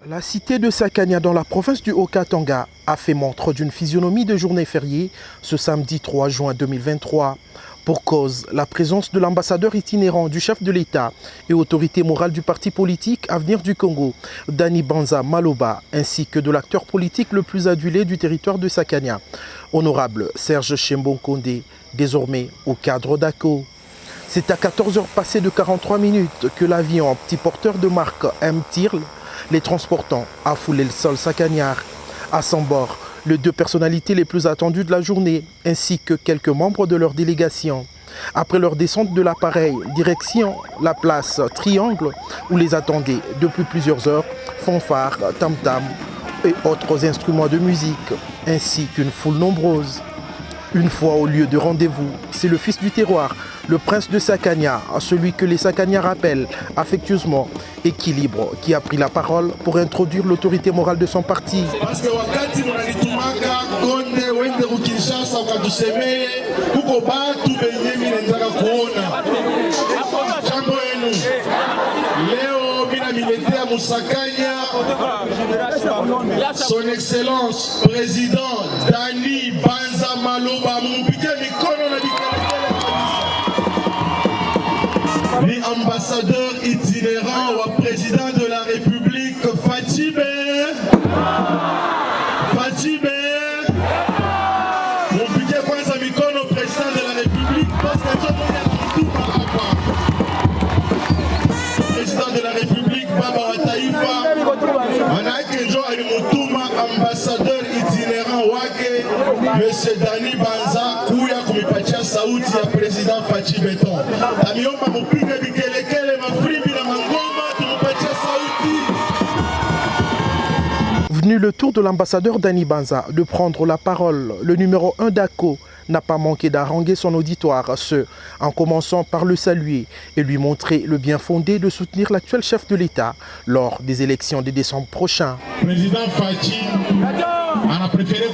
La cité de Sakania dans la province du Haut-Katanga a fait montre d'une physionomie de journée fériée ce samedi 3 juin 2023. Pour cause, la présence de l'ambassadeur itinérant du chef de l'État et autorité morale du parti politique Avenir du Congo, Dani Banza Maloba, ainsi que de l'acteur politique le plus adulé du territoire de Sakania, honorable Serge Chembon-Kondé, désormais au cadre d'ACO. C'est à 14h passées de 43 minutes que l'avion petit porteur de marque M-Tirl, les transportant, a foulé le sol sacagnard. À son bord, les deux personnalités les plus attendues de la journée, ainsi que quelques membres de leur délégation. Après leur descente de l'appareil, direction la place Triangle, où les attendaient depuis plusieurs heures, fanfares, tam-tam et autres instruments de musique, ainsi qu'une foule nombreuse. Une fois au lieu de rendez-vous, c'est le fils du terroir, le prince de Sakania, celui que les Sakaniens rappellent affectueusement Équilibre, qui a pris la parole pour introduire l'autorité morale de son parti. Son Excellence, Président Dani Banza Maloba, ambassadeur itinérant au président de la République, Fatibé. Mon piquet Kwanza Mikono, président de la République, parce que président de la République, Baba Taïfa, Manakenjo Alimutuma, ambassadeur itinérant Wake, Monsieur Dani Banza, Kouya Kumipatia Saouti, président Fatih Béton. Venu le tour de l'ambassadeur Dani Banza de prendre la parole, le numéro 1 d'ACO n'a pas manqué d'haranguer son auditoire, en commençant par le saluer et lui montrer le bien fondé de soutenir l'actuel chef de l'État lors des élections de décembre prochain. Président Fatih, on a préféré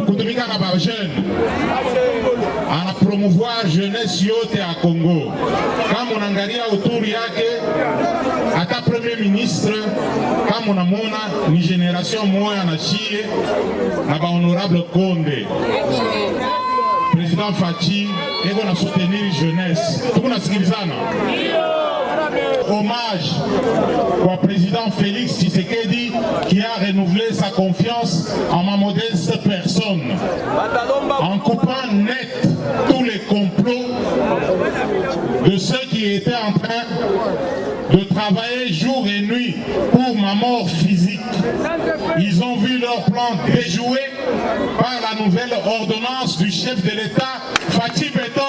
Koutoumika Kaba jeune, on a promouvoir jeunesse yote à Congo. Comme on a gagné autour yake, à ta premier ministre, comme on a mona, ni génération moya na chie, na ba honorable Kondé. Président Fatih, et on a soutenu jeunesse. Tout le monde a skilzana. Hommage au président Félix Tshisekedi qui a renouvelé sa confiance en ma modeste personne, en coupant net tous les complots de ceux qui étaient en train de travailler jour et nuit pour ma mort physique. Ils ont vu leur plan déjoué par la nouvelle ordonnance du chef de l'État, Fatih Béton.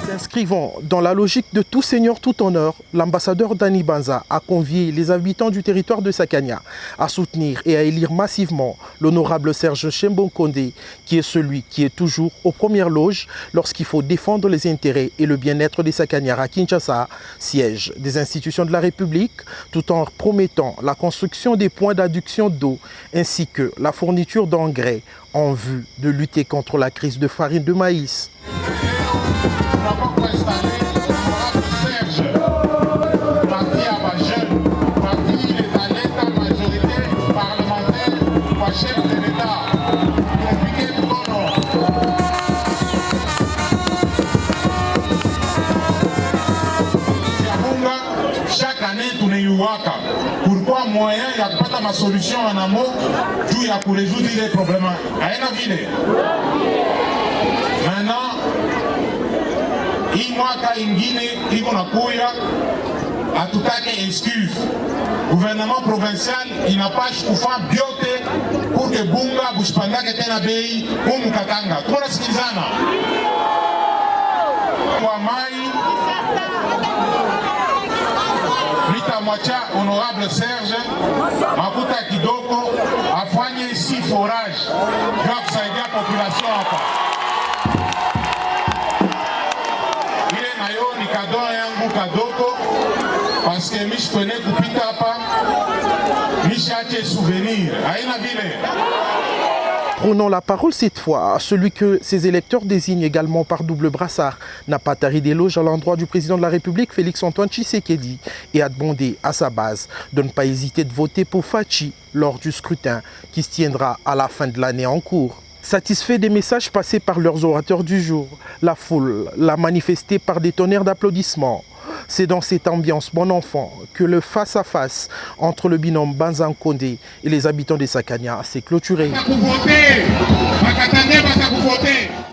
S'inscrivant dans la logique de tout seigneur, tout honneur, l'ambassadeur Dani Banza a convié les habitants du territoire de Sakania à soutenir et à élire massivement l'honorable Serge Chembon-Kondé, qui est celui qui est toujours aux premières loges lorsqu'il faut défendre les intérêts et le bien-être des Sakaniens à Kinshasa, siège des institutions de la République, tout en promettant la construction des points d'adduction d'eau ainsi que la fourniture d'engrais en vue de lutter contre la crise de farine de maïs. Chaque année, tu n'es pas. Pourquoi moyen il n'y a pas de solution en amont pour résoudre les problèmes? Maintenant, mwaka ingine iko nakuya hatutake excuse. Gouvernement provincial inapasha kufanya vyote pour que bunga bushipandake tena bei humu Katanga. Tunasikilizana kwa mai nitamwacha honorable Serge makuta kidogo afanye si forage kwa kusaidia population hapa. Kado yangu kadogo parce que mishi kwenye kupita hapa mishi ache souvenir haina vile Prenons la parole cette fois. Celui que ses électeurs désignent également par double brassard n'a pas tari d'éloges à l'endroit du président de la République, Félix-Antoine Tshisekedi, et a demandé à sa base de ne pas hésiter de voter pour Fachi lors du scrutin qui se tiendra à la fin de l'année en cours. Satisfait des messages passés par leurs orateurs du jour, la foule l'a manifesté par des tonnerres d'applaudissements. C'est dans cette ambiance bon enfant que le face-à-face entre le binôme Banza Condé et les habitants de Sakania s'est clôturé.